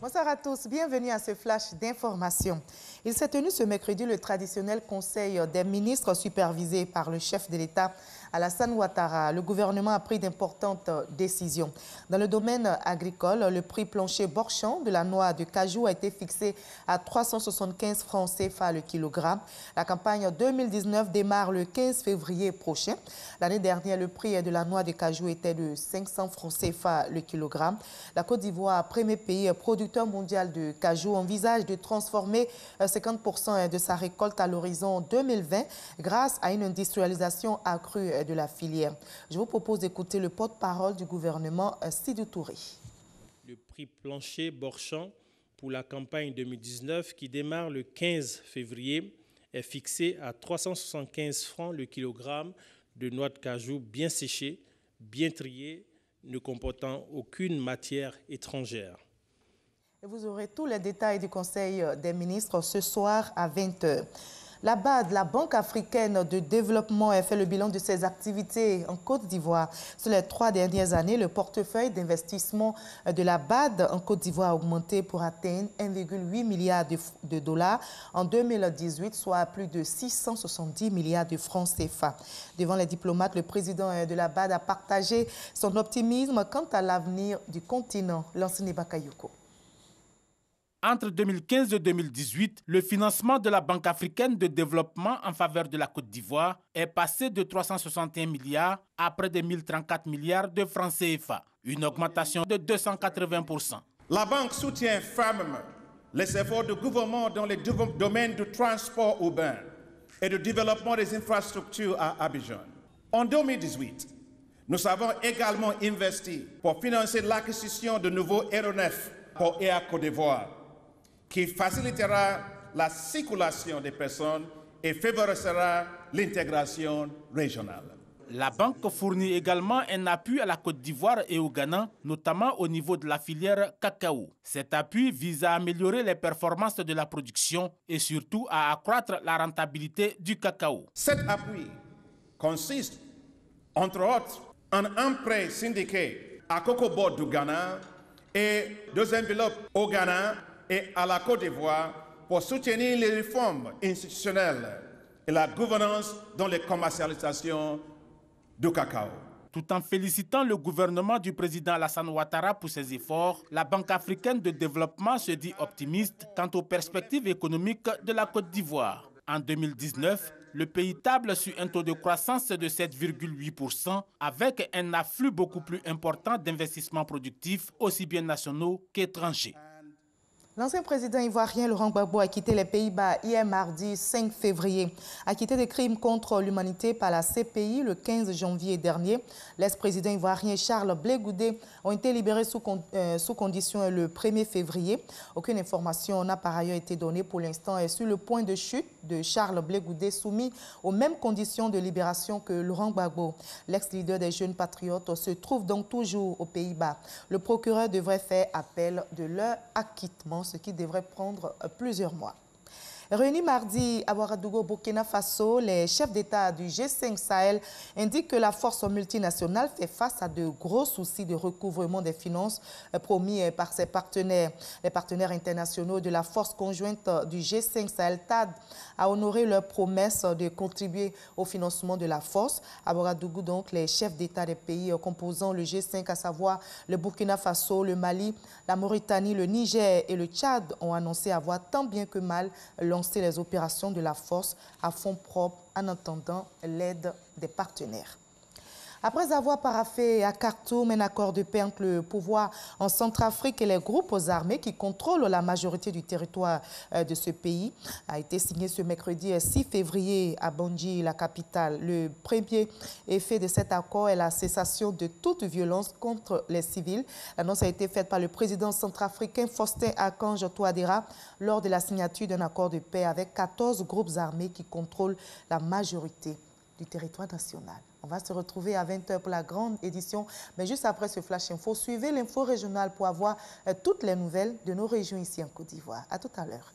Bonsoir à tous, bienvenue à ce flash d'information. Il s'est tenu ce mercredi le traditionnel conseil des ministres supervisé par le chef de l'État, Alassane Ouattara. Le gouvernement a pris d'importantes décisions. Dans le domaine agricole, le prix plancher Borchamp de la noix de cajou a été fixé à 375 francs CFA le kilogramme. La campagne 2019 démarre le 15 février prochain. L'année dernière, le prix de la noix de cajou était de 500 francs CFA le kilogramme. La Côte d'Ivoire, premier pays producteur mondial de cajou, envisage de transformer 50% de sa récolte à l'horizon 2020 grâce à une industrialisation accrue de la filière. Je vous propose d'écouter le porte-parole du gouvernement, Sidou Touré. Le prix plancher Borchamp pour la campagne 2019 qui démarre le 15 février est fixé à 375 francs le kilogramme de noix de cajou bien séchée, bien triée, ne comportant aucune matière étrangère. Et vous aurez tous les détails du Conseil des ministres ce soir à 20 h. La BAD, la Banque africaine de développement, a fait le bilan de ses activités en Côte d'Ivoire. Sur les 3 dernières années, le portefeuille d'investissement de la BAD en Côte d'Ivoire a augmenté pour atteindre 1,8 milliard de dollars en 2018, soit plus de 670 milliards de francs CFA. Devant les diplomates, le président de la BAD a partagé son optimisme quant à l'avenir du continent. Lansine Bakayoko. Entre 2015 et 2018, le financement de la Banque africaine de développement en faveur de la Côte d'Ivoire est passé de 361 milliards à près de 1034 milliards de francs CFA, une augmentation de 280%. La Banque soutient fermement les efforts du gouvernement dans les domaines du transport urbain et du développement des infrastructures à Abidjan. En 2018, nous avons également investi pour financer l'acquisition de nouveaux aéronefs pour Air Côte d'Ivoire, qui facilitera la circulation des personnes et favorisera l'intégration régionale. La banque fournit également un appui à la Côte d'Ivoire et au Ghana, notamment au niveau de la filière cacao. Cet appui vise à améliorer les performances de la production et surtout à accroître la rentabilité du cacao. Cet appui consiste, entre autres, en un prêt syndiqué à Cocoa Board du Ghana et 2 enveloppes au Ghana et à la Côte d'Ivoire pour soutenir les réformes institutionnelles et la gouvernance dans les commercialisations du cacao. Tout en félicitant le gouvernement du président Alassane Ouattara pour ses efforts, la Banque africaine de développement se dit optimiste quant aux perspectives économiques de la Côte d'Ivoire. En 2019, le pays table sur un taux de croissance de 7,8% avec un afflux beaucoup plus important d'investissements productifs, aussi bien nationaux qu'étrangers. L'ancien président ivoirien Laurent Gbagbo a quitté les Pays-Bas hier mardi 5 février. Acquitté des crimes contre l'humanité par la CPI le 15 janvier dernier, l'ex-président ivoirien Charles Blé Goudé ont été libérés sous condition le 1er février. Aucune information n'a par ailleurs été donnée pour l'instant sur le point de chute de Charles Blé Goudé soumis aux mêmes conditions de libération que Laurent Gbagbo. L'ex-leader des jeunes patriotes se trouve donc toujours aux Pays-Bas. Le procureur devrait faire appel de leur acquittement, ce qui devrait prendre plusieurs mois. Réunis mardi à Ouagadougou, Burkina Faso, les chefs d'État du G5 Sahel indiquent que la force multinationale fait face à de gros soucis de recouvrement des finances promis par ses partenaires. Les partenaires internationaux de la force conjointe du G5 Sahel TAD a honoré leur promesse de contribuer au financement de la force. À Ouagadougou, donc, les chefs d'État des pays composant le G5, à savoir le Burkina Faso, le Mali, la Mauritanie, le Niger et le Tchad, ont annoncé avoir tant bien que mal lancer les opérations de la force à fonds propres en attendant l'aide des partenaires. Après avoir paraphé à Khartoum un accord de paix entre le pouvoir en Centrafrique et les groupes armés qui contrôlent la majorité du territoire de ce pays, a été signé ce mercredi 6 février à Bangui, la capitale. Le premier effet de cet accord est la cessation de toute violence contre les civils. L'annonce a été faite par le président centrafricain Faustin Archange Touadéra lors de la signature d'un accord de paix avec 14 groupes armés qui contrôlent la majorité du territoire national. On va se retrouver à 20 h pour la grande édition. Mais juste après ce Flash Info, suivez l'info régionale pour avoir toutes les nouvelles de nos régions ici en Côte d'Ivoire. À tout à l'heure.